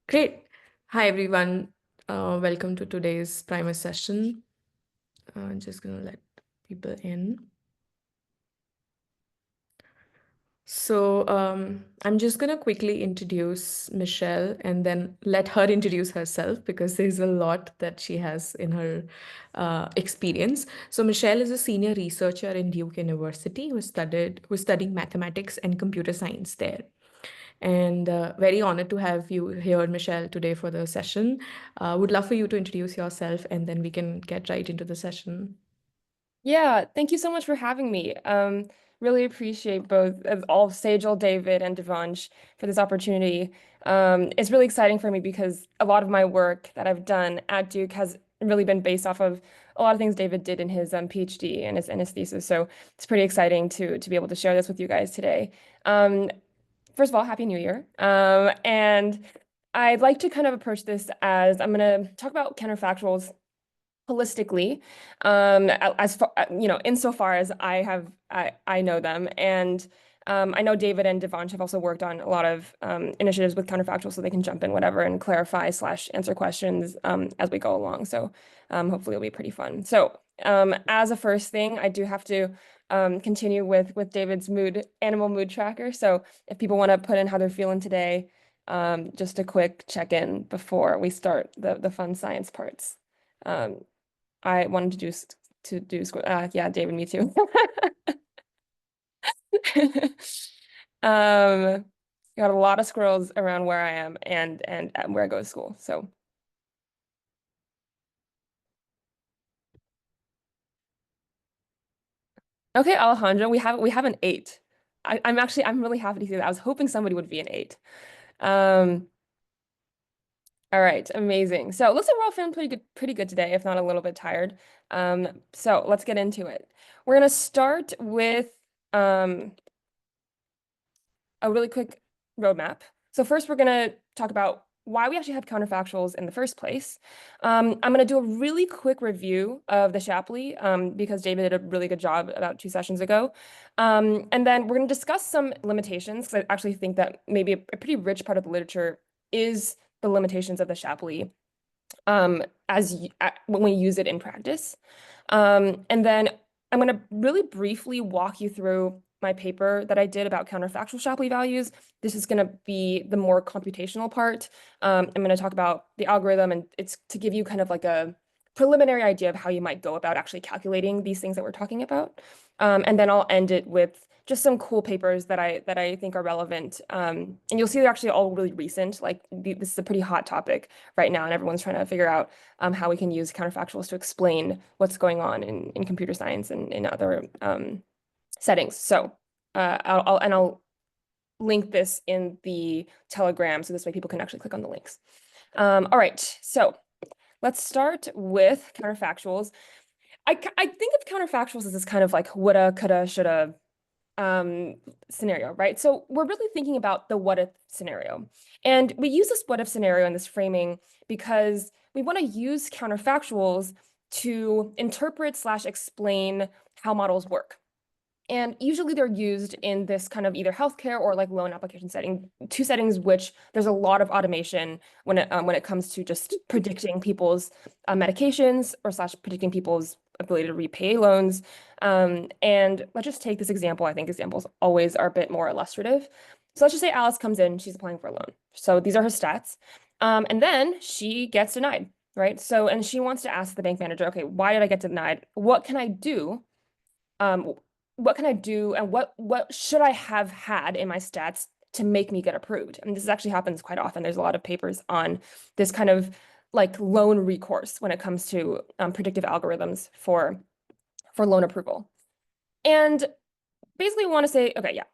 Great. Hi, everyone. Welcome to today's primer session. I'm just going to let people in. So I'm just going to quickly introduce Michelle and then let her introduce herself because there's a lot that she has in her experience. So Michelle is a senior researcher in Duke University who's studying mathematics and computer science there. And very honored to have you here, Michelle, today for the session. Would love for you to introduce yourself and then we can get right into the session. Yeah, thank you so much for having me. Really appreciate both all of Sejal, David, and Devansh for this opportunity. It's really exciting for me because a lot of my work that I've done at Duke has really been based off of a lot of things David did in his PhD and his thesis. So it's pretty exciting to be able to share this with you guys today. Um, First of all, Happy New Year. And I'd like to kind of approach this as I'm going to talk about counterfactuals holistically, as far, insofar as I know them. And I know David and Devansh have also worked on a lot of initiatives with counterfactual, so they can jump in whatever and clarify slash answer questions as we go along. So hopefully it'll be pretty fun. So as a first thing, I do have to continue with David's animal mood tracker. So if people want to put in how they're feeling today, just a quick check-in before we start the fun science parts. Um, I wanted yeah, David, me too. Um, got a lot of squirrels around where I am and where I go to school. So okay, Alejandro, we have an 8. I'm really happy to see that. I was hoping somebody would be an 8. Um, all right, amazing. So it looks like we're all feeling pretty good today, if not a little bit tired. So let's get into it. We're gonna start with um a really quick roadmap. So first, we're going to talk about why we actually have counterfactuals in the first place. I'm going to do a really quick review of the Shapley because David did a really good job about 2 sessions ago. And then we're going to discuss some limitations because I actually think that maybe a pretty rich part of the literature is the limitations of the Shapley when we use it in practice. And then I'm going to really briefly walk you through my paper that I did about counterfactual Shapley values. This is going to be the more computational part. I'm going to talk about the algorithm, and it's to give you kind of like a preliminary idea of how you might go about actually calculating these things that we're talking about. And then I'll end it with just some cool papers that I think are relevant. And you'll see they're actually all really recent. Like this is a pretty hot topic right now, and everyone's trying to figure out how we can use counterfactuals to explain what's going on in computer science and in other settings. So I'll link this in the Telegram, so this way people can actually click on the links. All right, so let's start with counterfactuals. I think of counterfactuals as this kind of like woulda, coulda, shoulda scenario, right? So we're really thinking about the what if scenario. And we use this what if scenario in this framing because we want to use counterfactuals to interpret slash explain how models work. And usually they're used in this kind of either healthcare or like loan application setting, two settings which there's a lot of automation when it comes to just predicting people's medications or slash predicting people's ability to repay loans. And let's just take this example. I think examples always are a bit more illustrative. So let's just say Alice comes in, she's applying for a loan. So these are her stats. And then she gets denied, right? So, and she wants to ask the bank manager, okay, why did I get denied? What can I do? Um, what can I do and what should I have had in my stats to make me get approved? And this actually happens quite often. There's a lot of papers on this kind of like loan recourse when it comes to predictive algorithms for loan approval. And basically we want to say, okay, yeah,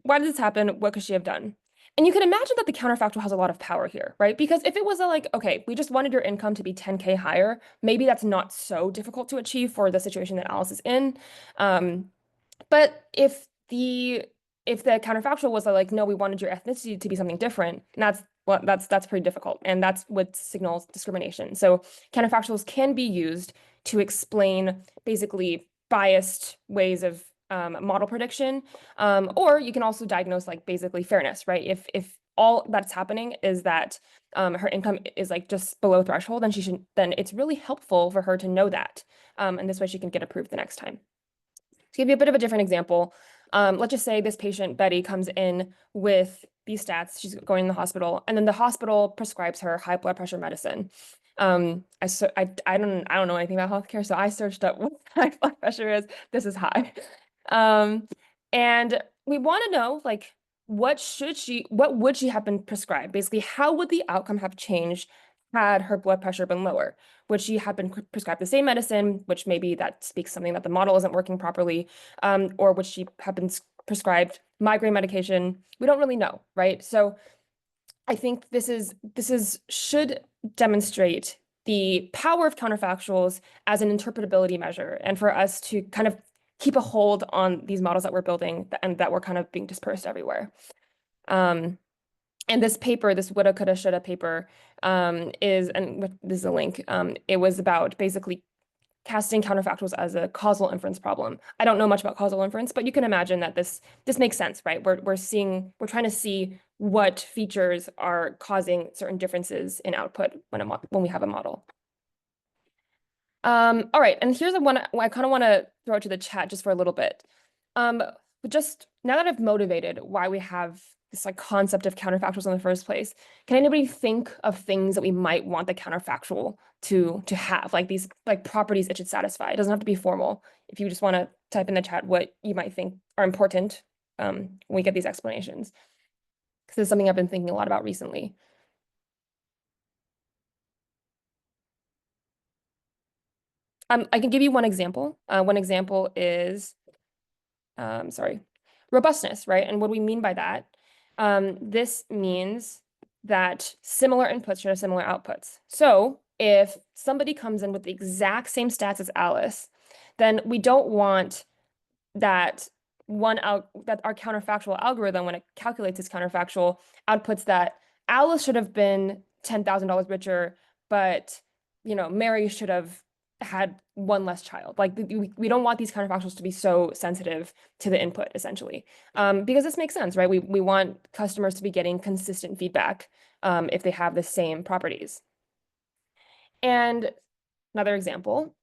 why did this happen? What could she have done? And you can imagine that the counterfactual has a lot of power here, right? Because if it was like, okay, we just wanted your income to be 10K higher, maybe that's not so difficult to achieve for the situation that Alice is in. But if the counterfactual was like, no, we wanted your ethnicity to be something different, and that's pretty difficult, and that's what signals discrimination. So counterfactuals can be used to explain basically biased ways of model prediction, or you can also diagnose like basically fairness, right? If all that's happening is that her income is like just below threshold, then it's really helpful for her to know that, and this way she can get approved the next time. To give you a bit of a different example, let's just say this patient, Betty, comes in with these stats. She's going in the hospital, and then the hospital prescribes her high blood pressure medicine. I don't know anything about healthcare, so I searched up what high blood pressure is. This is high. Um, and we want to know, like, what would she have been prescribed? Basically, how would the outcome have changed had her blood pressure been lower? Would she have been prescribed the same medicine, which maybe that speaks something that the model isn't working properly, or would she have been prescribed migraine medication? We don't really know, right? So I think this is should demonstrate the power of counterfactuals as an interpretability measure, and for us to kind of keep a hold on these models that we're building and that we're kind of being dispersed everywhere. Um, and this paper, this woulda, coulda, shoulda paper, and this is a link. It was about basically casting counterfactuals as a causal inference problem. I don't know much about causal inference, but you can imagine that this makes sense, right? We're trying to see what features are causing certain differences in output when we have a model. All right, and here's one I kind of want to throw to the chat just for a little bit. But just now that I've motivated why we have this like concept of counterfactuals in the first place, can anybody think of things that we might want the counterfactual to have, like these like properties it should satisfy? It doesn't have to be formal. If you just want to type in the chat what you might think are important when we get these explanations, because this is something I've been thinking a lot about recently. I can give you one example. One example is sorry, robustness, right? And what do we mean by that? This means that similar inputs should have similar outputs. So if somebody comes in with the exact same stats as Alice, then we don't want that that our counterfactual algorithm, when it calculates its counterfactual, outputs that Alice should have been $10,000 richer, but Mary should have had one less child. Like we don't want these counterfactuals to be so sensitive to the input, essentially, because this makes sense, right? We want customers to be getting consistent feedback if they have the same properties. And another example.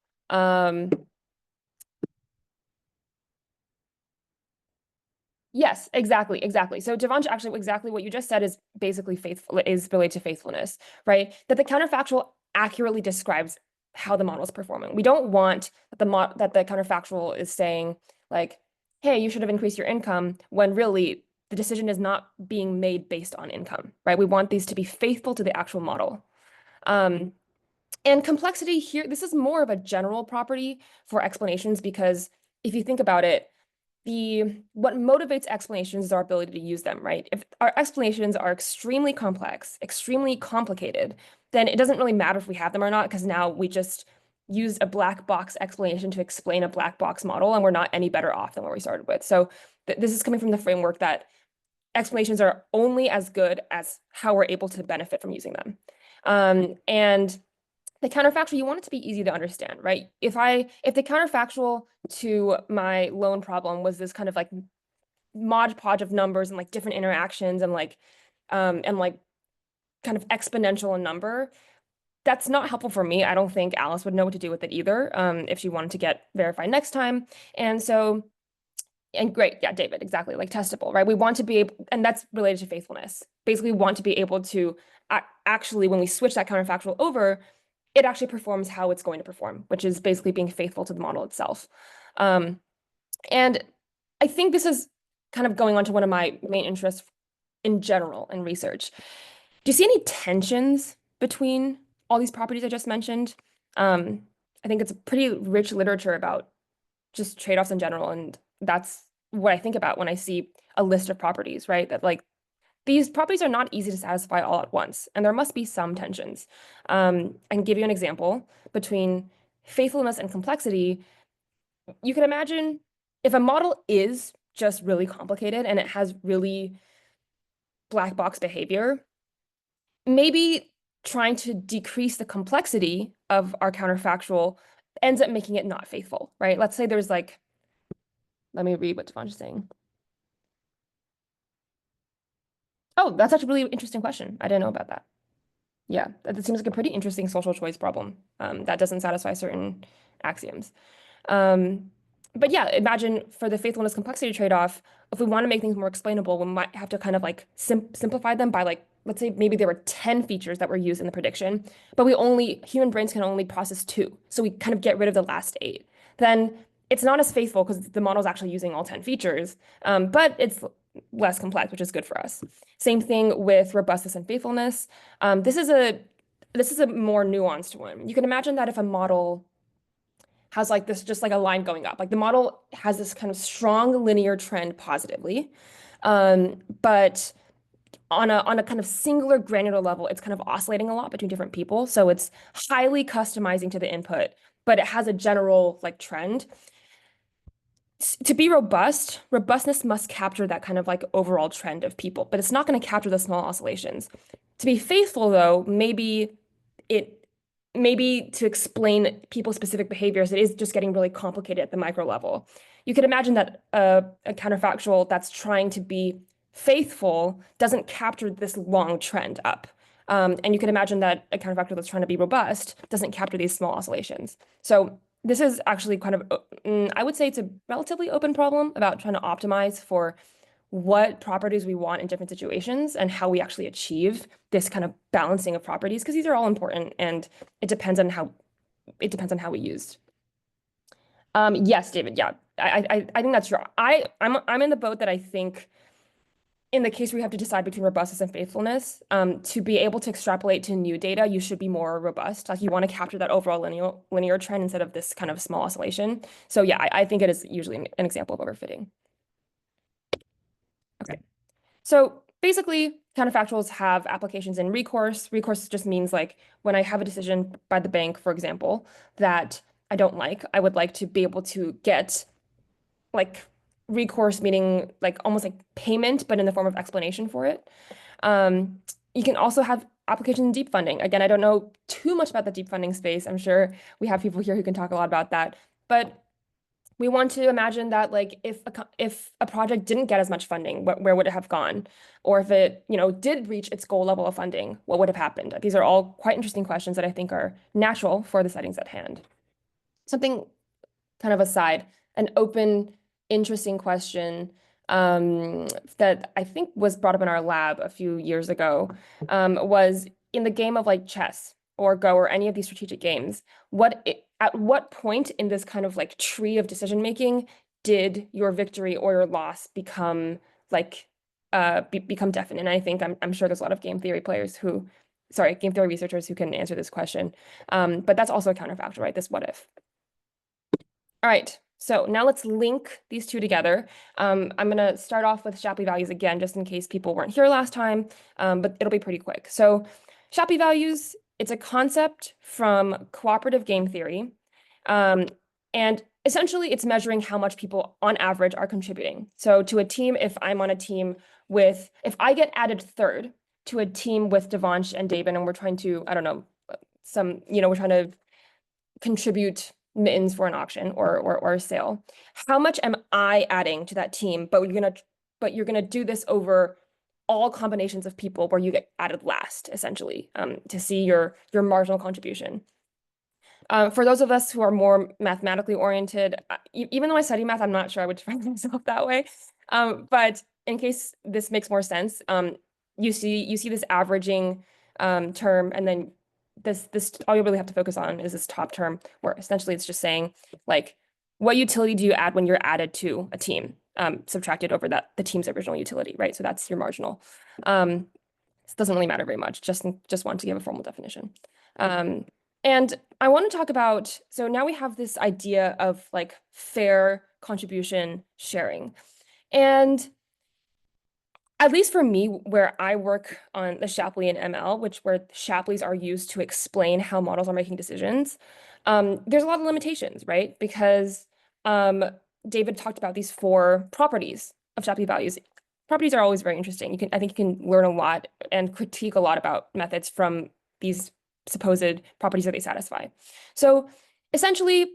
Yes, exactly, exactly. So Devansh, actually, exactly what you just said is basically is related to faithfulness, right? That the counterfactual accurately describes how the model is performing. We don't want that the counterfactual is saying like, "Hey, you should have increased your income," when really the decision is not being made based on income, right? We want these to be faithful to the actual model. Um, and complexity here, this is more of a general property for explanations because if you think about it, what motivates explanations is our ability to use them, right? If our explanations are extremely complex, extremely complicated, then it doesn't really matter if we have them or not, because now we just used a black box explanation to explain a black box model, and we're not any better off than where we started with. So this is coming from the framework that explanations are only as good as how we're able to benefit from using them. And the counterfactual, you want it to be easy to understand, right? If the counterfactual to my loan problem was this kind of like Mod Podge of numbers and like different interactions and like kind of exponential in number, that's not helpful for me. I don't think Alice would know what to do with it either, if she wanted to get verified next time. And great, yeah, David, exactly, like testable, right? We want to be able, and that's related to faithfulness. Basically, we want to be able to actually, when we switch that counterfactual over, it actually performs how it's going to perform, which is basically being faithful to the model itself. And I think this is kind of going on to one of my main interests in general in research. Do you see any tensions between all these properties I just mentioned? I think it's a pretty rich literature about just trade-offs in general, and that's what I think about when I see a list of properties, right? That like these properties are not easy to satisfy all at once, and there must be some tensions. I can give you an example between faithfulness and complexity. You can imagine if a model is just really complicated and it has really black box behavior, maybe trying to decrease the complexity of our counterfactual ends up making it not faithful, right? Let's say there's like Let me read what Devansh is saying. Oh, that's actually a really interesting question. I didn't know about that. Yeah, that seems like a pretty interesting social choice problem that doesn't satisfy certain axioms. Um, but yeah, imagine for the faithfulness complexity trade-off, if we want to make things more explainable, we might have to kind of like simplify them by like, let's say maybe there were 10 features that were used in the prediction, but human brains can only process two. So we kind of get rid of the last eight. Then it's not as faithful because the model is actually using all 10 features, but it's less complex, which is good for us. Same thing with robustness and faithfulness. This is a more nuanced one. You can imagine that if a model has like this, just like a line going up, like the model has this kind of strong linear trend positively, but on a kind of singular granular level, it's kind of oscillating a lot between different people. So it's highly customizing to the input, but it has a general like trend. To be robust, robustness must capture that kind of like overall trend of people, but it's not going to capture the small oscillations. To be faithful, though, it maybe to explain people's specific behaviors, it is just getting really complicated at the micro level. You could imagine that a counterfactual that's trying to be faithful doesn't capture this long trend up. And you could imagine that a counterfactual that's trying to be robust doesn't capture these small oscillations. So this is actually kind of, I would say it's a relatively open problem about trying to optimize for what properties we want in different situations and how we actually achieve this kind of balancing of properties, because these are all important and it depends on how we used. Yes, David. Yeah, I think that's true. I'm in the boat that I think in the case where you have to decide between robustness and faithfulness, to be able to extrapolate to new data, you should be more robust. Like you want to capture that overall linear trend instead of this kind of small oscillation. So yeah, I think it is usually an example of overfitting. Okay. So basically, counterfactuals have applications in recourse. Recourse just means like when I have a decision by the bank, for example, that I don't like, I would like to be able to get like recourse, meaning like almost like payment, but in the form of explanation for it. Um, you can also have applications in deep funding. Again, I don't know too much about the deep funding space. I'm sure we have people here who can talk a lot about that. But we want to imagine that like if a project didn't get as much funding, where would it have gone? Or if it, did reach its goal level of funding, what would have happened? These are all quite interesting questions that I think are natural for the settings at hand. Something kind of aside, an open, interesting question that I think was brought up in our lab a few years ago was in the game of like chess or Go or any of these strategic games, at what point in this kind of like tree of decision making did your victory or your loss become like become definite? And I think I'm sure there's a lot of game theory researchers who can answer this question. But that's also a counterfactual, right? This what if. All right, so now let's link these two together. I'm going to start off with Shapley values again, just in case people weren't here last time, but it'll be pretty quick. So Shapley values, it's a concept from cooperative game theory. And essentially, it's measuring how much people on average are contributing. So to a team, if I get added third to a team with Devansh and David, and we're trying to, I don't know, we're trying to contribute mittens for an auction or a sale. How much am I adding to that team? But you're gonna do this over all combinations of people where you get added last, essentially, to see your marginal contribution. For those of us who are more mathematically oriented, even though I study math, I'm not sure I would define myself that way. But in case this makes more sense, you see this averaging term, and then this all you really have to focus on is this top term, where essentially it's just saying like what utility do you add when you're added to a team, subtracted over the team's original utility, right? So that's your marginal. This doesn't really matter very much. Just want to give a formal definition. And I want to talk about, so now we have this idea of like fair contribution sharing. And at least for me, where I work on the Shapley and ML, where Shapleys are used to explain how models are making decisions, there's a lot of limitations, right? Because David talked about these four properties of Shapley values. Properties are always very interesting. I think you can learn a lot and critique a lot about methods from these supposed properties that they satisfy. So essentially,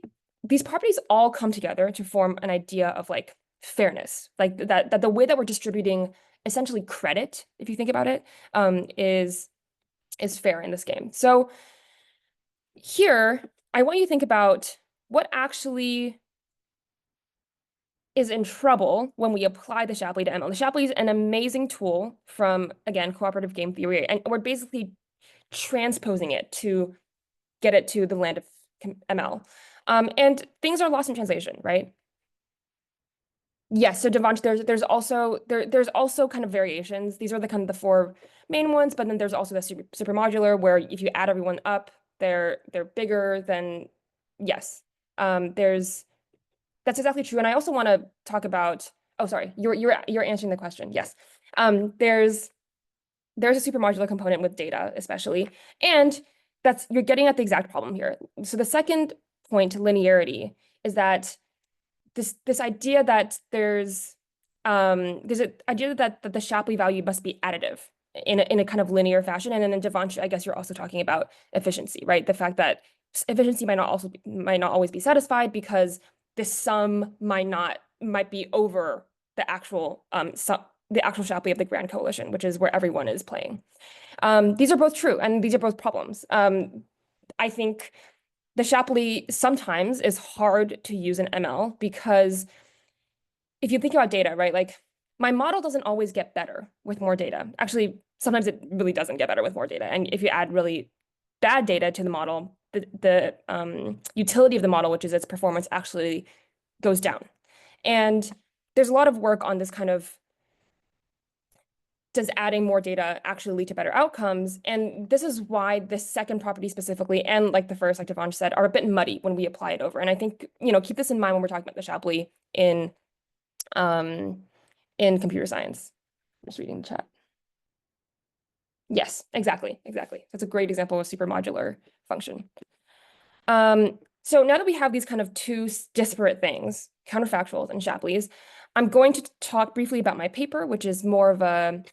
these properties all come together to form an idea of like fairness, like that the way that we're distributing essentially credit, if you think about it, is fair in this game. So here, I want you to think about what actually is in trouble when we apply the Shapley to ML. The Shapley is an amazing tool from, again, cooperative game theory, and we're basically transposing it to get it to the land of ML. And things are lost in translation, right? Yes, so Devansh, there's also kind of variations. These are the kind of the four main ones, but then there's also the supermodular where if you add everyone up, they're bigger than yes. There's That's exactly true. And I also want to talk about, oh, sorry, you're answering the question. Yes. There's a supermodular component with data, especially, and you're getting at the exact problem here. So the second point, linearity, is that this idea that there's an idea that the Shapley value must be additive in a kind of linear fashion. And then in Devansh, I guess you're also talking about efficiency, right? The fact that efficiency might not always be satisfied because the sum might be over the actual Shapley of the grand coalition, which is where everyone is playing. These are both true, and these are both problems. I think the Shapley sometimes is hard to use in ML because if you think about data, right, like my model doesn't always get better with more data. Actually, sometimes it really doesn't get better with more data. And if you add really bad data to the model, the utility of the model, which is its performance, actually goes down. And there's a lot of work on this kind of, does adding more data actually lead to better outcomes? And this is why this second property specifically, and like the first, like Devansh said, are a bit muddy when we apply it over. And I think, keep this in mind when we're talking about the Shapley um, in computer science. I'm just reading the chat. Yes, exactly. That's a great example of a supermodular function. So now that we have these kind of two disparate things, counterfactuals and Shapleys, I'm going to talk briefly about my paper, which is more of a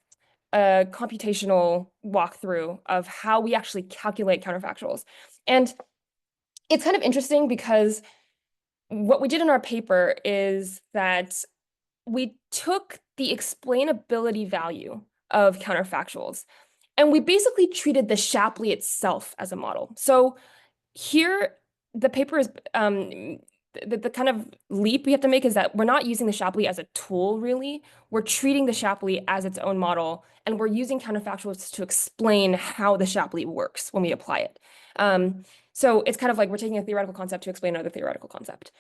computational walkthrough of how we actually calculate counterfactuals. And it's kind of interesting because what we did in our paper is that we took the explainability value of counterfactuals and we basically treated the Shapley itself as a model. So here, the paper is the kind of leap we have to make is that we're not using the Shapley as a tool, really. We're treating the Shapley as its own model, and we're using counterfactuals to explain how the Shapley works when we apply it. So it's kind of like we're taking a theoretical concept to explain another theoretical concept.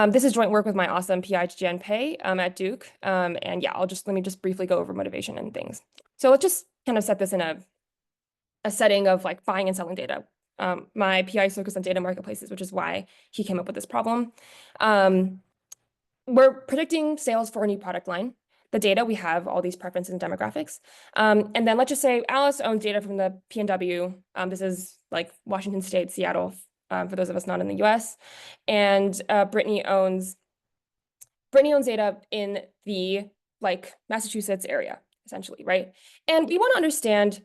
This is joint work with my awesome PI Jian Pei at Duke. And yeah, let me just briefly go over motivation and things. So let's just kind of set this in a setting of like buying and selling data. My PI is focused on data marketplaces, which is why he came up with this problem. We're predicting sales for a new product line. The data, we have all these preferences and demographics. And then let's just say Alice owns data from the PNW. This is like Washington State, Seattle, for those of us not in the US. And Brittany owns data in the like Massachusetts area, essentially, right? And we want to understand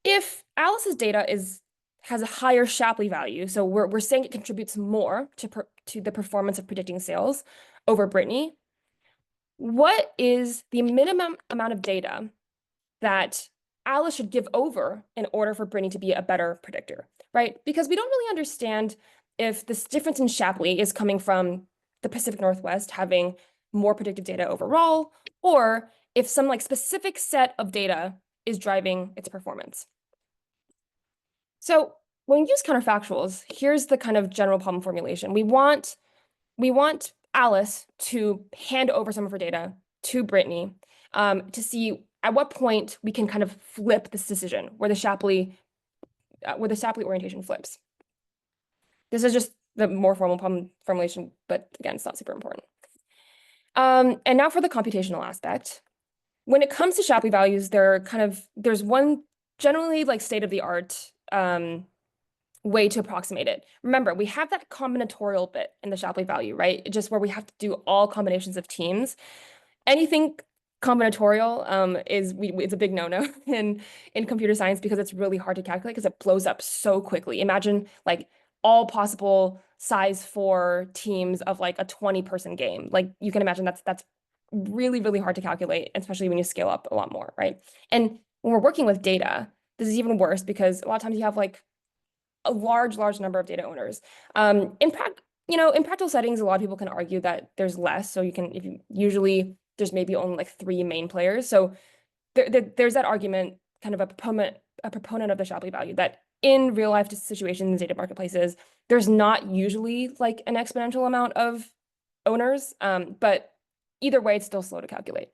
if Alice's data has a higher Shapley value, so we're saying it contributes more to the performance of predicting sales over Brittany, what is the minimum amount of data that Alice should give over in order for Brittany to be a better predictor, right? Because we don't really understand if this difference in Shapley is coming from the Pacific Northwest having more predictive data overall, or if some like specific set of data is driving its performance. So when we use counterfactuals, here's the kind of general problem formulation. We want Alice to hand over some of her data to Brittany to see at what point we can kind of flip this decision where the Shapley orientation flips. This is just the more formal problem formulation, but again, it's not super important. And now for the computational aspect. When it comes to Shapley values, there's one generally like state-of-the-art way to approximate it. Remember, we have that combinatorial bit in the Shapley value, right? Just where we have to do all combinations of teams. Anything combinatorial it's a big no-no in computer science because it's really hard to calculate because it blows up so quickly. Imagine like all possible size 4 teams of like a 20-person game. Like you can imagine that's really, really hard to calculate, especially when you scale up a lot more, right? And when we're working with data, this is even worse because a lot of times you have like a large number of data owners. In practical settings, a lot of people can argue that there's less. So if you usually there's maybe only like 3 main players. So there's that argument, kind of a proponent of the Shapley value that in real life situations, data marketplaces, there's not usually like an exponential amount of owners. But either way, it's still slow to calculate.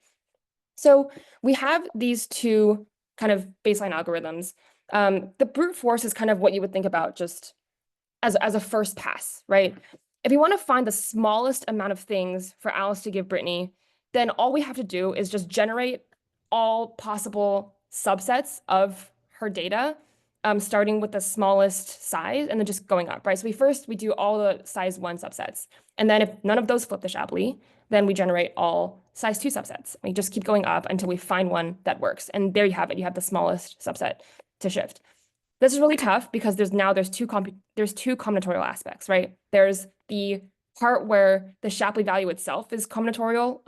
So we have these two kind of baseline algorithms. The brute force is kind of what you would think about just as a first pass, right? If you want to find the smallest amount of things for Alice to give Brittany, then all we have to do is just generate all possible subsets of her data, starting with the smallest size and then just going up, right? So we do all the size 1 subsets. And then if none of those flip the Shapley, then we generate all size 2 subsets. We just keep going up until we find one that works. And there you have it. You have the smallest subset to shift. This is really tough because there's two combinatorial aspects, right? There's the part where the Shapley value itself is combinatorial.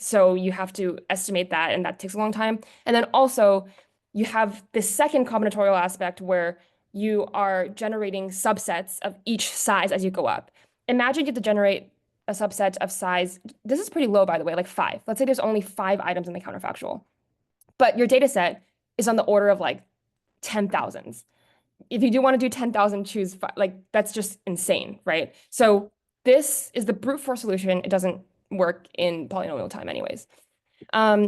So you have to estimate that, and that takes a long time. And then also you have the second combinatorial aspect where you are generating subsets of each size as you go up. Imagine you have to generate a subset of size. This is pretty low, by the way, like 5. Let's say there's only 5 items in the counterfactual, but your data set is on the order of like 10,000s. If you do want to do 10,000, choose 5. Like that's just insane, right? So this is the brute force solution. It doesn't work in polynomial time anyways.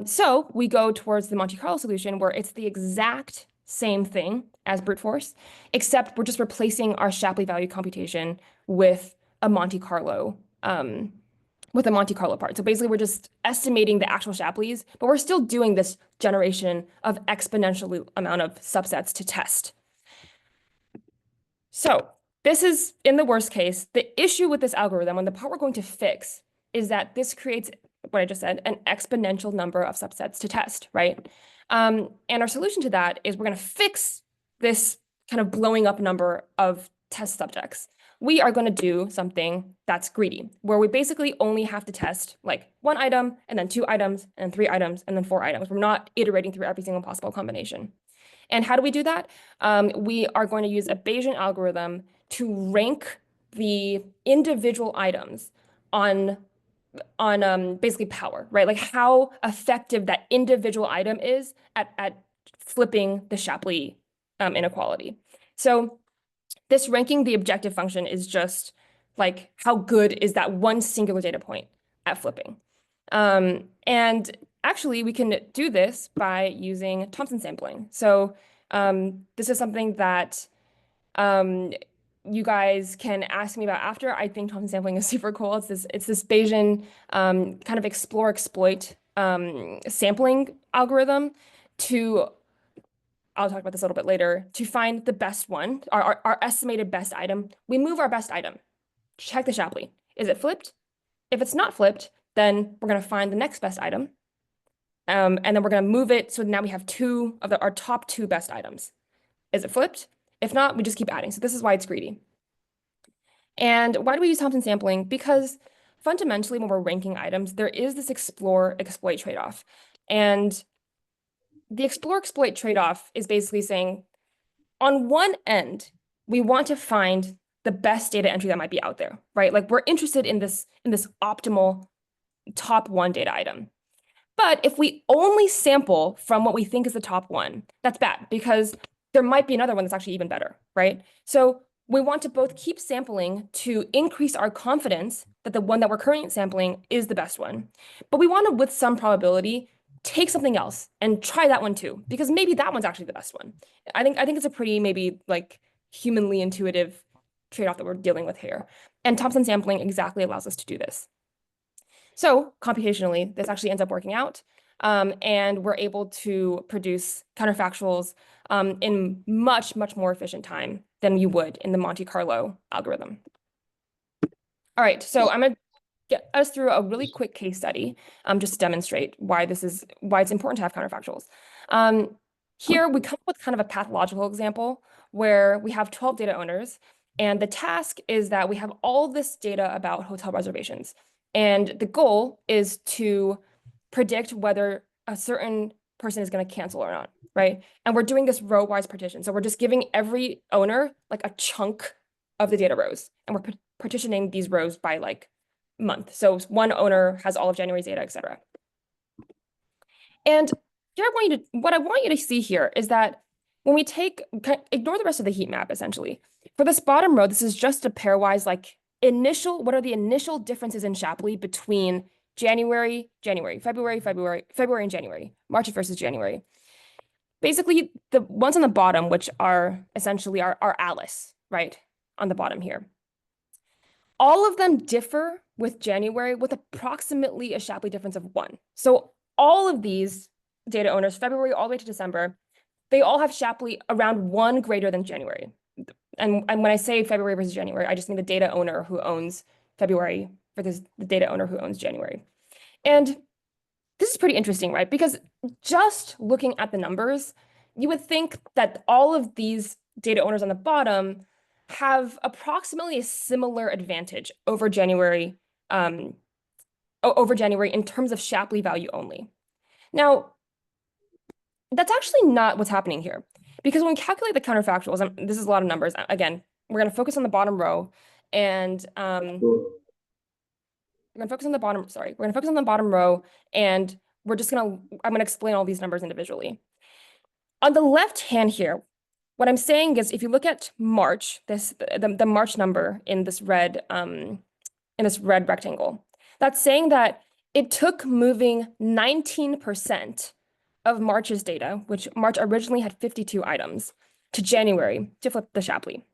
So we go towards the Monte Carlo solution where it's the exact same thing as brute force, except we're just replacing our Shapley value computation with a Monte Carlo part. So basically we're just estimating the actual Shapleys, but we're still doing this generation of exponential amount of subsets to test. So this is in the worst case. The issue with this algorithm, and the part we're going to fix, is that this creates what I just said, an exponential number of subsets to test, right? And our solution to that is we're going to fix this kind of blowing up number of test subjects. We are going to do something that's greedy, where we basically only have to test like 1 item, and then 2 items, and 3 items, and then 4 items. We're not iterating through every single possible combination. And how do we do that? We are going to use a Bayesian algorithm to rank the individual items on basically power, right? Like how effective that individual item is at flipping the Shapley inequality. So this ranking the objective function is just like how good is that one singular data point at flipping. And actually, we can do this by using Thompson sampling. So this is something that you guys can ask me about after. I think Thompson sampling is super cool. It's this Bayesian kind of explore exploit sampling algorithm to, I'll talk about this a little bit later, to find the best one, our estimated best item. We move our best item, check the Shapley. Is it flipped? If it's not flipped, then we're going to find the next best item. And then we're going to move it. So now we have our top 2 best items. Is it flipped? If not, we just keep adding. So this is why it's greedy. And why do we use Thompson sampling? Because fundamentally, when we're ranking items, there is this explore-exploit trade-off. And the explore-exploit trade-off is basically saying, on one end, we want to find the best data entry that might be out there, right? Like we're interested in this optimal top 1 data item. But if we only sample from what we think is the top 1, that's bad because there might be another one that's actually even better, right? So we want to both keep sampling to increase our confidence that the one that we're currently sampling is the best one. But we want to, with some probability, take something else and try that one too, because maybe that one's actually the best one. I think it's a pretty maybe like humanly intuitive trade-off that we're dealing with here. And Thompson sampling exactly allows us to do this. So computationally, this actually ends up working out. And we're able to produce counterfactuals in much more efficient time than you would in the Monte Carlo algorithm. All right, so I'm going to get us through a really quick case study just to demonstrate why it's important to have counterfactuals. Here we come up with kind of a pathological example where we have 12 data owners And the task is that we have all this data about hotel reservations. And the goal is to predict whether a certain person is going to cancel or not, right? And we're doing this row-wise partition. So we're just giving every owner like a chunk of the data rows. And we're partitioning these rows by like month. So one owner has all of January's data, et cetera. And here what I want you to see here is that when we ignore the rest of the heat map, essentially. For this bottom row, this is just a pairwise, like what are the initial differences in Shapley between January, February, and January, March versus January. Basically, the ones on the bottom, which are essentially our Alice, right, on the bottom here. All of them differ with January with approximately a Shapley difference of 1. So all of these data owners, February all the way to December, they all have Shapley around 1 greater than January. And when I say February versus January, I just mean the data owner who owns February versus the data owner who owns January. And this is pretty interesting, right? Because just looking at the numbers, you would think that all of these data owners on the bottom have approximately a similar advantage over January in terms of Shapley value only. Now, that's actually not what's happening here. Because when we calculate the counterfactuals, and this is a lot of numbers, again, we're going to focus on the bottom row, and we're going to focus on the bottom, sorry, we're going to focus on the bottom row, and I'm going to explain all these numbers individually. On the left hand here, what I'm saying is if you look at March, the March number in this red rectangle, that's saying that it took moving 19% of March's data, which March originally had 52 items, to January to flip the Shapley.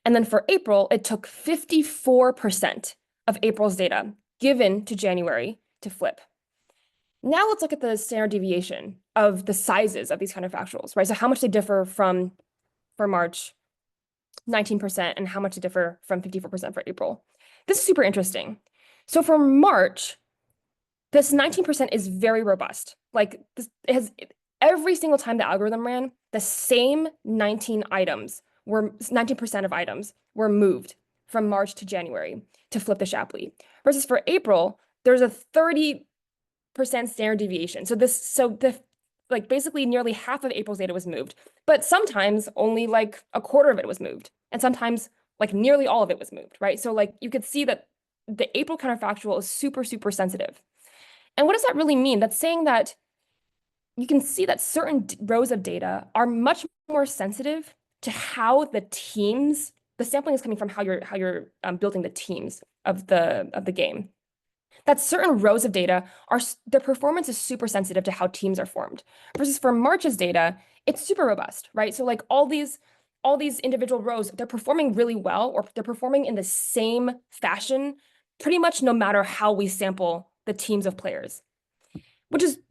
And then for April, it took 54% of April's data given to January to flip. Now let's look at the standard deviation of the sizes of these counterfactuals, right? So how much they differ for March, 19%, and how much they differ from 54% for April. This is super interesting. So for March, this 19% is very robust. Like this, every single time the algorithm ran, the same 19% of items were moved from March to January to flip the Shapley. Versus for April, there's a 30% standard deviation. Like basically nearly half of April's data was moved, but sometimes only like a quarter of it was moved, and sometimes like nearly all of it was moved, right? So like you could see that the April counterfactual is super, super sensitive. And what does that really mean? That's saying that you can see that certain rows of data are much more sensitive to how the sampling is coming from how you're building the teams of the game. That certain rows of data the performance is super sensitive to how teams are formed. Versus for March's data, it's super robust, right? So like all these individual rows, they're performing really well, or they're performing in the same fashion, pretty much no matter how we sample the teams of players.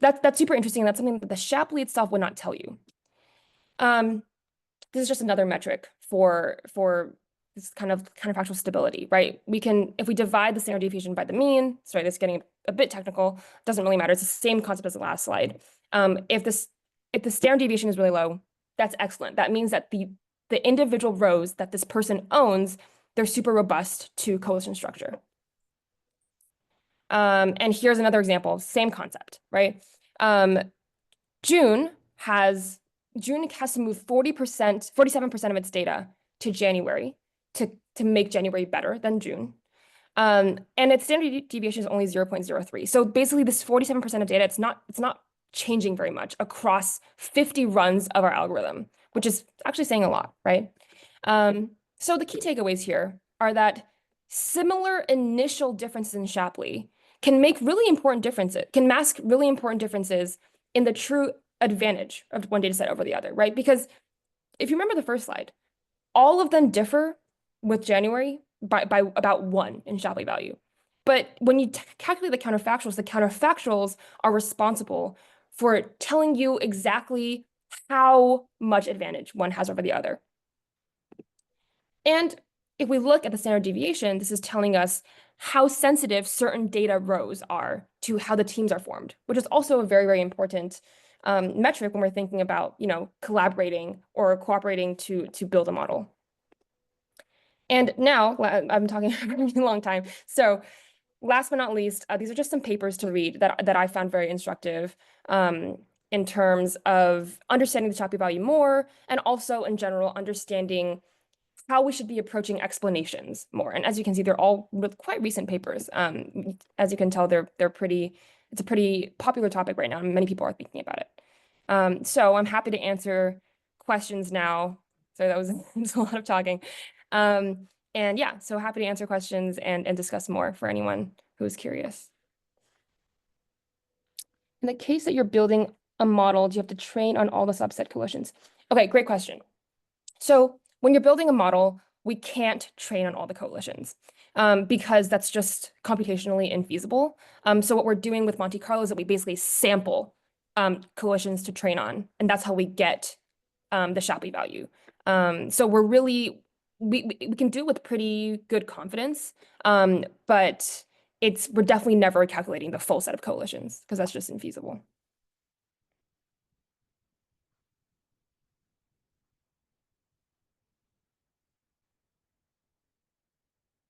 That's super interesting. That's something that the Shapley itself would not tell you. This is just another metric for this kind of counterfactual stability, right? If we divide the standard deviation by the mean, sorry, this is getting a bit technical, doesn't really matter. It's the same concept as the last slide. If the standard deviation is really low, that's excellent. That means that the individual rows that this person owns, they're super robust to coalition structure. And here's another example, same concept, right? June has to move 47% of its data to January to make January better than June. And its standard deviation is only 0.03. So basically this 47% of data, it's not changing very much across 50 runs of our algorithm, which is actually saying a lot, right? So the key takeaways here are that similar initial differences in Shapley can mask really important differences in the true advantage of one data set over the other, right? Because if you remember the first slide, all of them differ with January by about 1 in Shapley value. But when you calculate the counterfactuals are responsible for telling you exactly how much advantage one has over the other. And if we look at the standard deviation, this is telling us how sensitive certain data rows are to how the teams are formed, which is also a very, very important metric when we're thinking about, collaborating or cooperating to build a model. And now, I'm talking for a really long time. So last but not least, these are just some papers to read that I found very instructive in terms of understanding the Shapley value more, and also in general understanding how we should be approaching explanations more. And as you can see, they're all quite recent papers. As you can tell, it's a pretty popular topic right now, and many people are thinking about it. So I'm happy to answer questions now. So that was, was a lot of talking. And yeah, so happy to answer questions and discuss more for anyone who's curious. In the case that you're building a model, do you have to train on all the subset collisions? Okay, great question. So when you're building a model, we can't train on all the collisions because that's just computationally infeasible. So what we're doing with Monte Carlo is that we basically sample collisions to train on, and that's how we get the Shapley value. So we're really, we can do it with pretty good confidence, but we're definitely never calculating the full set of collisions because that's just infeasible.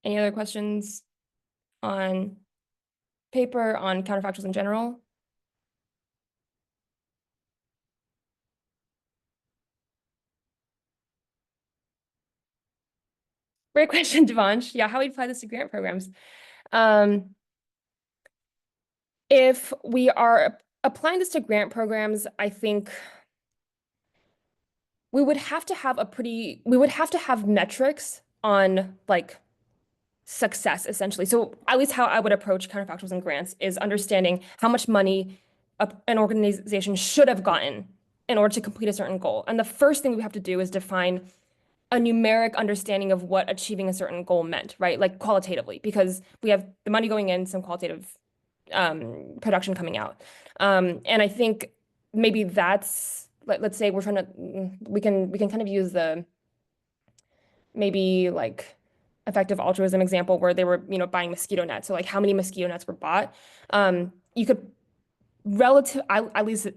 Any other questions on paper, on counterfactuals in general? Great question, Devansh. Yeah, how we apply this to grant programs. Um, if we are applying this to grant programs, I think we would have to have metrics on like success essentially. So at least how I would approach counterfactuals and grants is understanding how much money an organization should have gotten in order to complete a certain goal. And the first thing we have to do is define a numeric understanding of what achieving a certain goal meant, right? Like qualitatively, because we have the money going in, some qualitative production coming out. And I think maybe that's let's say we're trying to we can kind of use the maybe like effective altruism example where they were buying mosquito nets. So like how many mosquito nets were bought. You could at least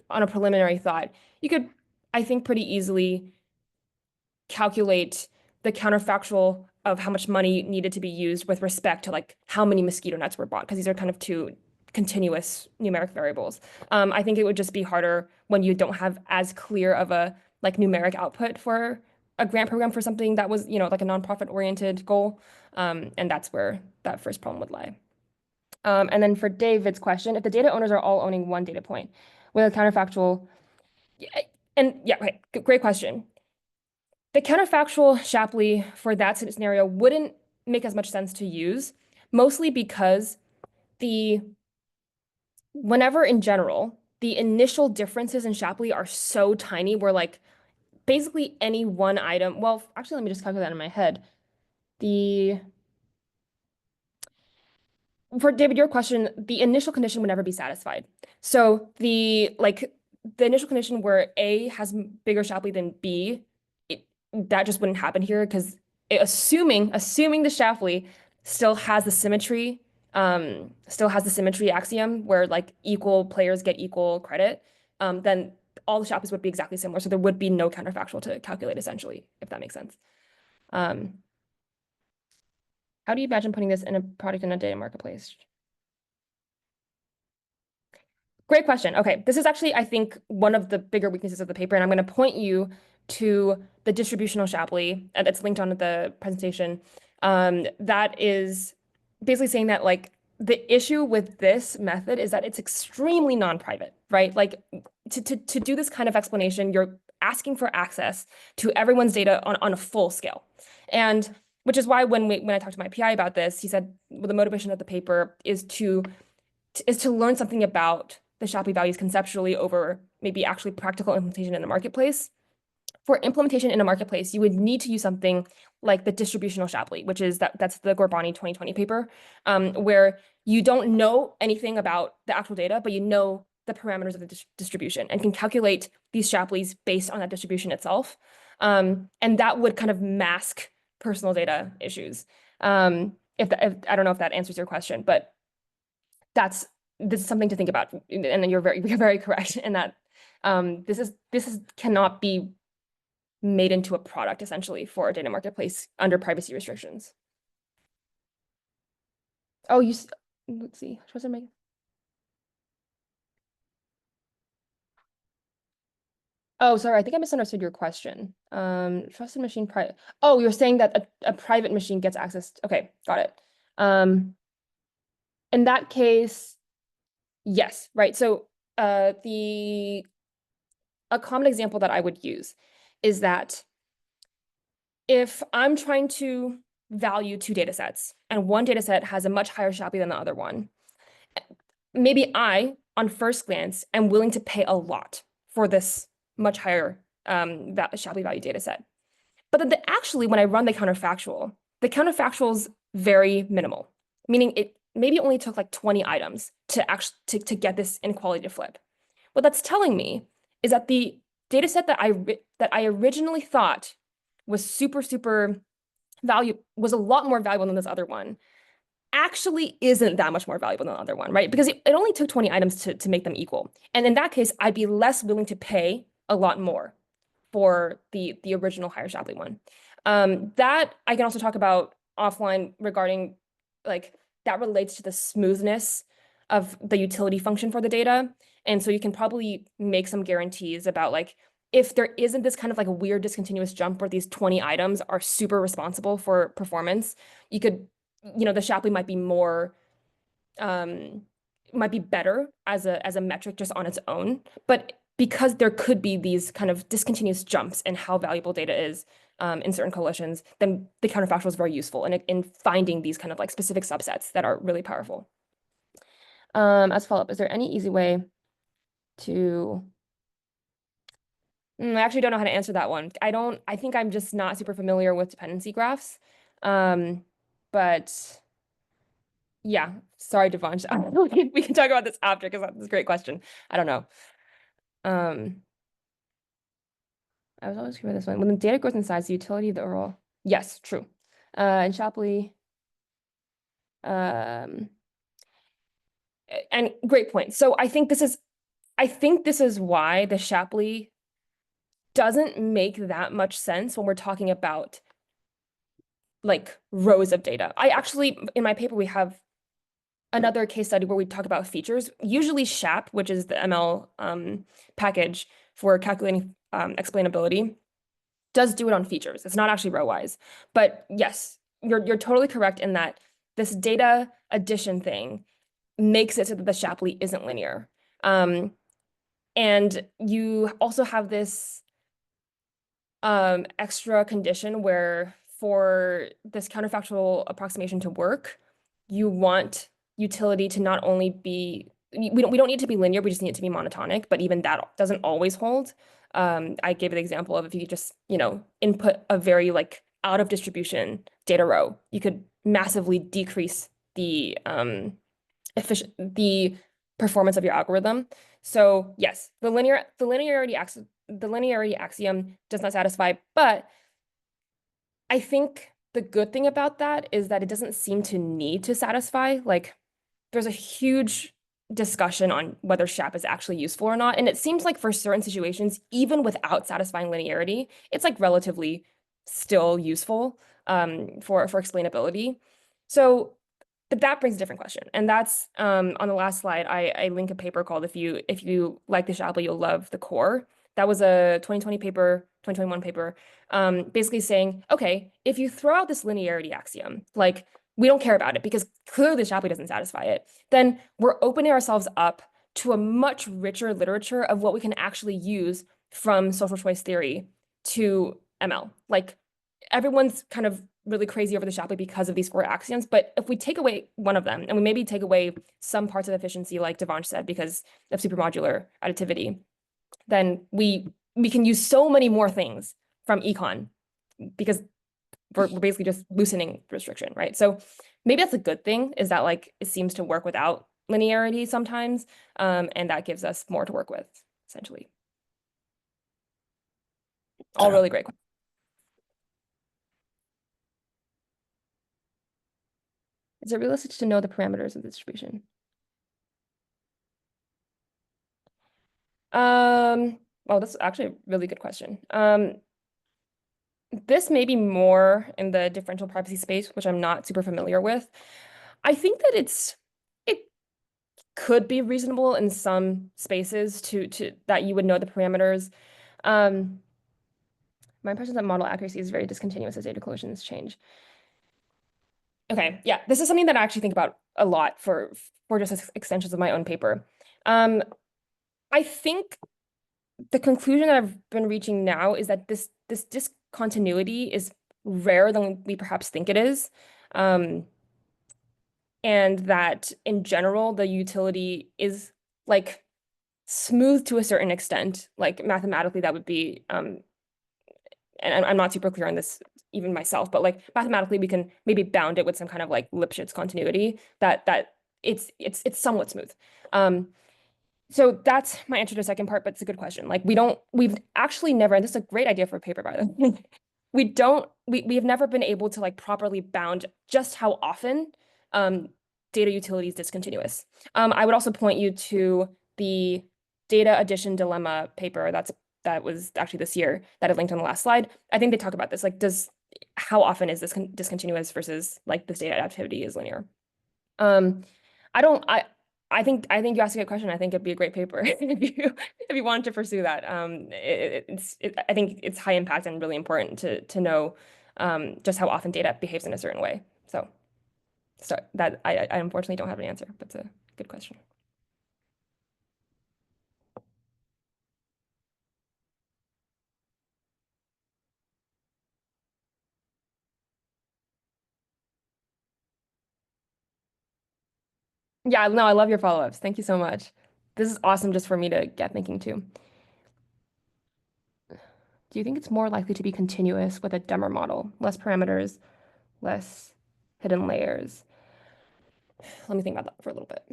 on a preliminary thought, you could I think pretty easily calculate the counterfactual of how much money needed to be used with respect to like how many mosquito nets were bought, because these are kind of two continuous numeric variables. I think it would just be harder when you don't have as clear of a like numeric output for a grant program for something that was, like a nonprofit oriented goal. And that's where that first problem would lie. And then for David's question, if the data owners are all owning one data point with a counterfactual, yeah, and yeah, okay, great question. The counterfactual Shapley for that scenario wouldn't make as much sense to use, mostly because the whenever in general, the initial differences in Shapley are so tiny, where like basically any one item, well, actually, let me just calculate that in my head. The For David, your question, the initial condition would never be satisfied. So the initial condition where A has bigger Shapley than B, that just wouldn't happen here because assuming the Shapley still has the symmetry axiom where like equal players get equal credit, then all the Shapleys would be exactly similar. So there would be no counterfactual to calculate essentially, if that makes sense. Um, how do you imagine putting this in a product in a data marketplace? Great question. Okay, this is actually, I think, one of the bigger weaknesses of the paper, and I'm going to point you to the distributional Shapley that's linked on the presentation. That is basically saying that like the issue with this method is that it's extremely non-private, right? Like to do this kind of explanation, you're asking for access to everyone's data on a full scale. And which is why when I talked to my PI about this, he said, well, the motivation of the paper is to learn something about the Shapley values conceptually over maybe actually practical implementation in a marketplace. For implementation in a marketplace, you would need to use something like the distributional Shapley, which is that's the Gorbani 2020 paper, where you don't know anything about the actual data, but you know the parameters of the distribution and can calculate these Shapleys based on that distribution itself. And that would kind of mask personal data issues. If I don't know if that answers your question, but this is something to think about, and you're very correct in that this is cannot be made into a product essentially for a data marketplace under privacy restrictions. Oh, let's see. Trusted make. Oh, sorry. I think I misunderstood your question. Trusted machine private. Oh, you're saying that a private machine gets access. Okay, got it. In that case, yes, right. So, the a common example that I would use is that if I'm trying to value two data sets and one data set has a much higher Shapley than the other one, maybe I, on first glance, am willing to pay a lot for this much higher Shapley value data set. But then actually, when I run the counterfactual's very minimal, meaning it maybe only took like 20 items to actually to get this inequality to flip. What that's telling me is that the data set that I originally thought was super value was a lot more valuable than this other one actually isn't that much more valuable than the other one, right? Because it only took 20 items to make them equal. And in that case, I'd be less willing to pay a lot more for the original higher Shapley one. That I can also talk about offline regarding like that relates to the smoothness of the utility function for the data. And so you can probably make some guarantees about like if there isn't this kind of like a weird discontinuous jump where these 20 items are super responsible for performance, you could, the Shapley um, might be better as a metric just on its own. But because there could be these kind of discontinuous jumps in how valuable data is in certain coalitions, then the counterfactual is very useful in finding these kind of like specific subsets that are really powerful. As follow-up, is there any easy way to I actually don't know how to answer that one. I think I'm just not super familiar with dependency graphs. But yeah, sorry, Devansh. We can talk about this after because that's a great question. I don't know. Um, I was always curious about this one. When the data grows in size, the utility of the overall. Yes, true. And Shapley, um, and great point. So I think this is why the Shapley doesn't make that much sense when we're talking about like rows of data. I actually, in my paper, we have another case study where we talk about features. Usually SHAP, which is the ML package for calculating explainability, does do it on features. It's not actually row-wise. But yes, you're totally correct in that this data addition thing makes it so that the Shapley isn't linear. And you also have this extra condition where for this counterfactual approximation to work, you want utility to not only be we don't need to be linear, we just need it to be monotonic, but even that doesn't always hold. I gave an example of if you just, input a very like out of distribution data row, you could massively decrease the performance of your algorithm. So yes, the linearity axiom does not satisfy, but I think the good thing about that is that it doesn't seem to need to satisfy. Like there's a huge discussion on whether SHAP is actually useful or not. And it seems like for certain situations, even without satisfying linearity, it's like relatively still useful for explainability. So but that brings a different question. And that's on the last slide, I link a paper called If You Like the Shapley, You'll Love the Core. That was a 2020 paper, 2021 paper, basically saying, okay, if you throw out this linearity axiom, like we don't care about it because clearly the Shapley doesn't satisfy it, then we're opening ourselves up to a much richer literature of what we can actually use from social choice theory to ML. Like everyone's kind of really crazy over the Shapley because of these four axioms. But if we take away one of them and we maybe take away some parts of efficiency, like Devansh said, because of supermodular additivity, then we can use so many more things from econ because we're basically just loosening restriction, right? So maybe that's a good thing is that like it seems to work without linearity sometimes, and that gives us more to work with, essentially. All really great questions. Is it realistic to know the parameters of the distribution? Well, that's actually a really good question. this may be more in the differential privacy space, which I'm not super familiar with. I think that it could be reasonable in some spaces to that you would know the parameters. Um, my impression is that model accuracy is very discontinuous as data collisions change. Okay, yeah, this is something that I actually think about a lot for just extensions of my own paper. Um, I think the conclusion that I've been reaching now is that this discontinuity is rarer than we perhaps think it is. Um, and that in general, the utility is like smooth to a certain extent. Like mathematically, that would be, and I'm not super clear on this even myself, but like mathematically, we can maybe bound it with some kind of like Lipschitz continuity that it's somewhat smooth. Um, so that's my answer to the second part, but it's a good question. Like we've actually never, and this is a great idea for a paper, by the way. We have never been able to like properly bound just how often um, data utility is discontinuous. I would also point you to the data addition dilemma paper that was actually this year that I linked on the last slide. I think they talk about this, like how often is this discontinuous versus like this data adaptivity is linear. Um, I don't I think you asked a good question. I think it'd be a great paper if you wanted to pursue that. I think it's high impact and really important to know just how often data behaves in a certain way. So that I unfortunately don't have an answer, but it's a good question. Yeah, no, I love your follow-ups. Thank you so much. This is awesome just for me to get thinking too. Do you think it's more likely to be continuous with a dumber model, less parameters, less hidden layers? Let me think about that for a little bit.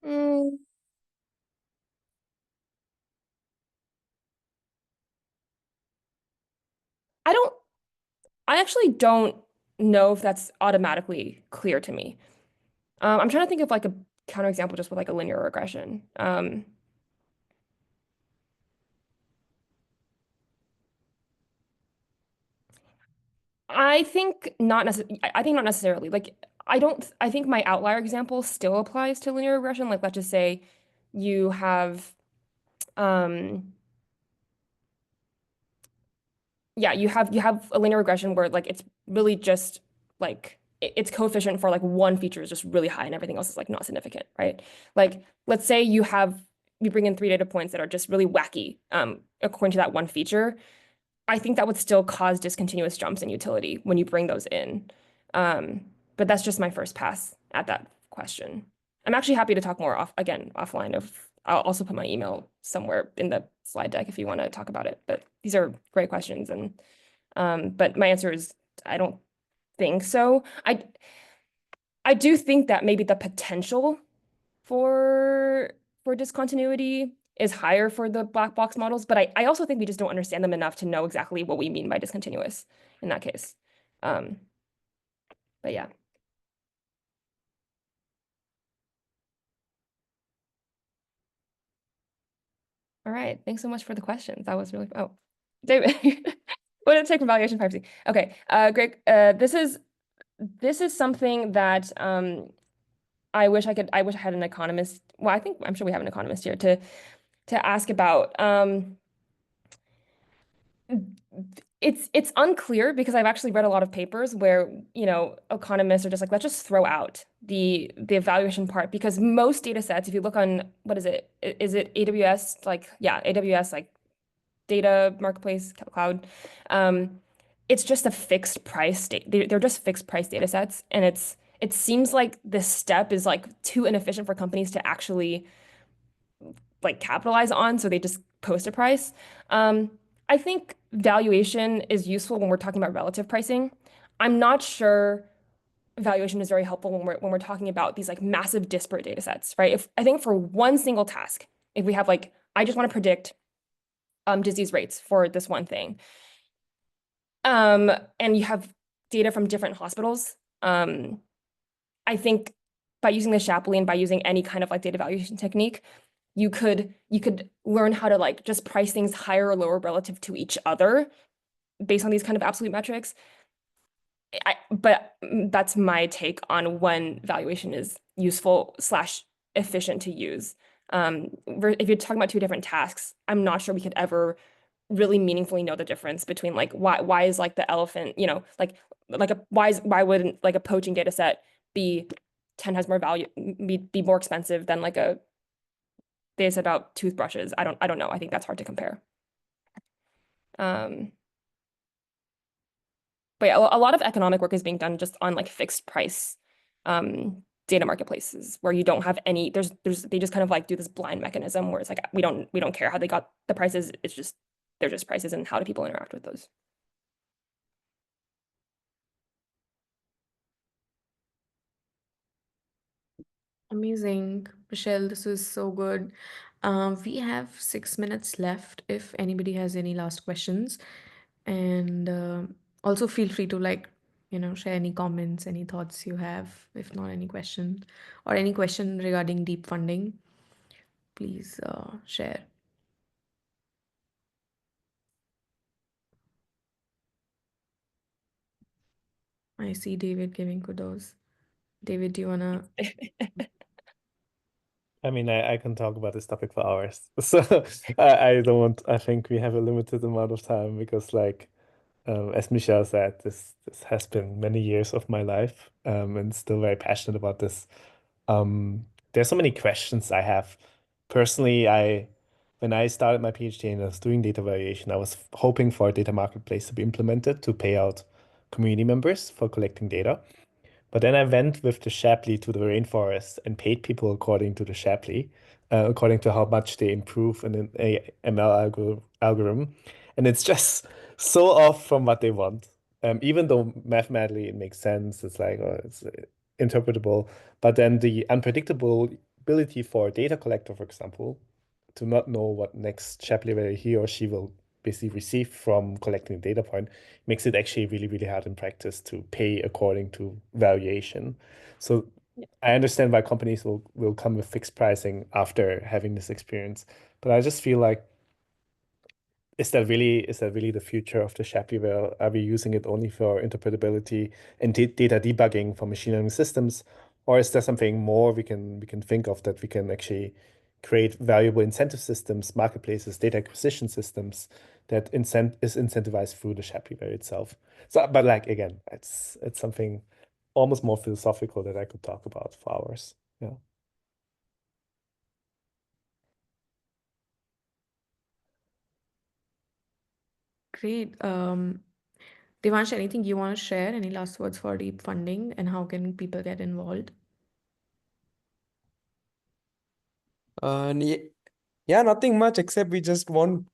Mm, I don't, I actually don't know if that's automatically clear to me. I'm trying to think of like a counterexample just with like a linear regression. I think not necessarily. Like, I think my outlier example still applies to linear regression. Like, let's just say you have, um, yeah, you have a linear regression where like it's really just like its coefficient for like one feature is just really high and everything else is like not significant, right? Like let's say you bring in three data points that are just really wacky according to that one feature. I think that would still cause discontinuous jumps in utility when you bring those in. Um, but that's just my first pass at that question. I'm actually happy to talk more offline. I'll also put my email somewhere in the slide deck if you want to talk about it. But these are great questions, and but my answer is I don't think so. I do think that maybe the potential for discontinuity is higher for the black box models, but I also think we just don't understand them enough to know exactly what we mean by discontinuous in that case. Um, but yeah. All right. Thanks so much for the questions. That was really, oh, David, what did it take from valuation privacy? Okay, great. This is something that I wish I had an economist. Well, I'm sure we have an economist here to ask about. It's unclear because I've actually read a lot of papers where, economists are just like, let's just throw out the evaluation part because most data sets, if you look on, what is it? Is it AWS? Like, yeah, AWS, like data marketplace cloud. Um, it's just a fixed price. They're just fixed price data sets. And it seems like this step is like too inefficient for companies to actually like capitalize on, so they just post a price. Um, I think valuation is useful when we're talking about relative pricing. I'm not sure valuation is very helpful when we're talking about these like massive disparate data sets, right? If I think for one single task, if we have like, I just want to predict disease rates for this one thing, and you have data from different hospitals, I think by using the Shapley and by using any kind of like data valuation technique, you could learn how to like just price things higher or lower relative to each other based on these kind of absolute metrics. But that's my take on when valuation is useful slash efficient to use. If you're talking about two different tasks, I'm not sure we could ever really meaningfully know the difference between like why is like the elephant, like a why wouldn't like a poaching data set be 10 times more value be more expensive than like a data set about toothbrushes? I don't know. I think that's hard to compare. Um, but yeah, a lot of economic work is being done just on like fixed price data marketplaces where you don't have any there's they just kind of like do this blind mechanism where it's like we don't care how they got the prices, it's just they're just prices and how do people interact with those. Amazing. Michelle, this is so good. We have 6 minutes left if anybody has any last questions. And also feel free to share any comments, any thoughts you have, if not any question, or any question regarding deep funding, please share. I see David giving kudos. David, do you wanna? I mean, I can talk about this topic for hours. So I don't want, I think we have a limited amount of time because like as Michelle said, this has been many years of my life, and still very passionate about this. There's so many questions I have. Personally, when I started my PhD and I was doing data variation, I was hoping for a data marketplace to be implemented to pay out community members for collecting data. But then I went with the Shapley to the rainforest and paid people according to the Shapley, according to how much they improve in an ML algorithm. And it's just so off from what they want. Even though mathematically it makes sense, it's like, oh, it's interpretable. But then the unpredictability for a data collector, for example, to not know what next Shapley value he or she will basically receive from collecting a data point makes it actually really, really hard in practice to pay according to valuation. So Yeah. I understand why companies will come with fixed pricing after having this experience. But I just feel like is that really the future of the Shapley? Where are we using it only for interpretability and data debugging for machine learning systems, or is there something more we can think of that we can actually create valuable incentive systems, marketplaces, data acquisition systems that is incentivized through the Shapley itself? So, but like again, it's something almost more philosophical that I could talk about for hours. Yeah. Great. Devansh, anything you want to share? Any last words for deep funding and how can people get involved? And yeah, nothing much except we just want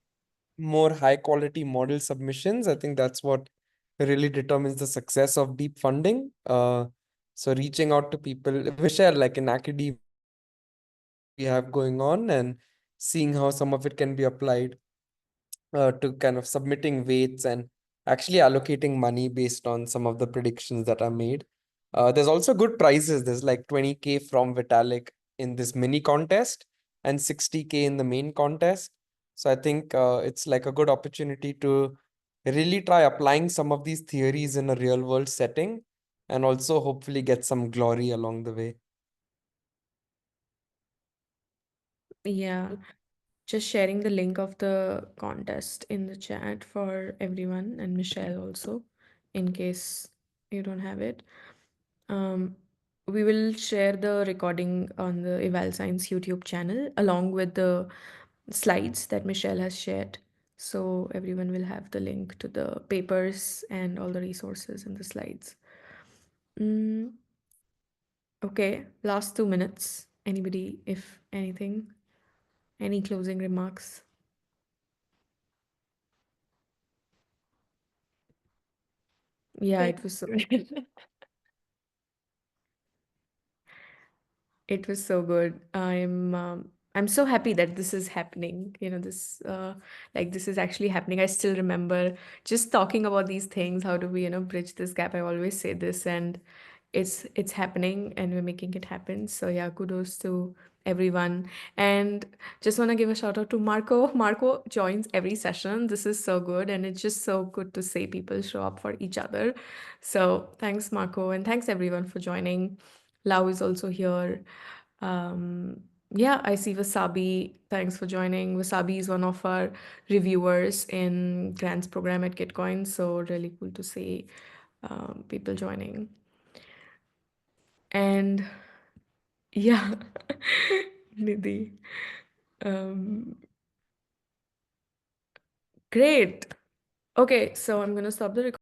more high quality model submissions. I think that's what really determines the success of deep funding. So reaching out to people, Vishal, like in academia we have going on and seeing how some of it can be applied to kind of submitting weights and actually allocating money based on some of the predictions that are made. There's also good prizes. There's like 20K from Vitalik in this mini contest and 60K in the main contest. So I think it's like a good opportunity to really try applying some of these theories in a real world setting and also hopefully get some glory along the way. Yeah, just sharing the link of the contest in the chat for everyone and Michelle also, in case you don't have it. Um, we will share the recording on the Eval.Science YouTube channel along with the slides that Michelle has shared. So everyone will have the link to the papers and all the resources in the slides. Mm, okay, last 2 minutes. Anybody, if anything, any closing remarks? Yeah, Thank it was so you. it was so good. I'm so happy that this is happening. This like this is actually happening. I still remember just talking about these things. How do we, bridge this gap? I always say this, and it's happening, and we're making it happen. So yeah, kudos to everyone. And just want to give a shout out to Marco. Marco joins every session. This is so good, and it's just so good to see people show up for each other. So thanks, Marco, and thanks everyone for joining. Lau is also here. Yeah, I see Wasabi. Thanks for joining. Wasabi is one of our reviewers in grants program at Gitcoin. So really cool to see people joining. And yeah, Nidhi. Um, great. Okay, so I'm gonna stop the recording.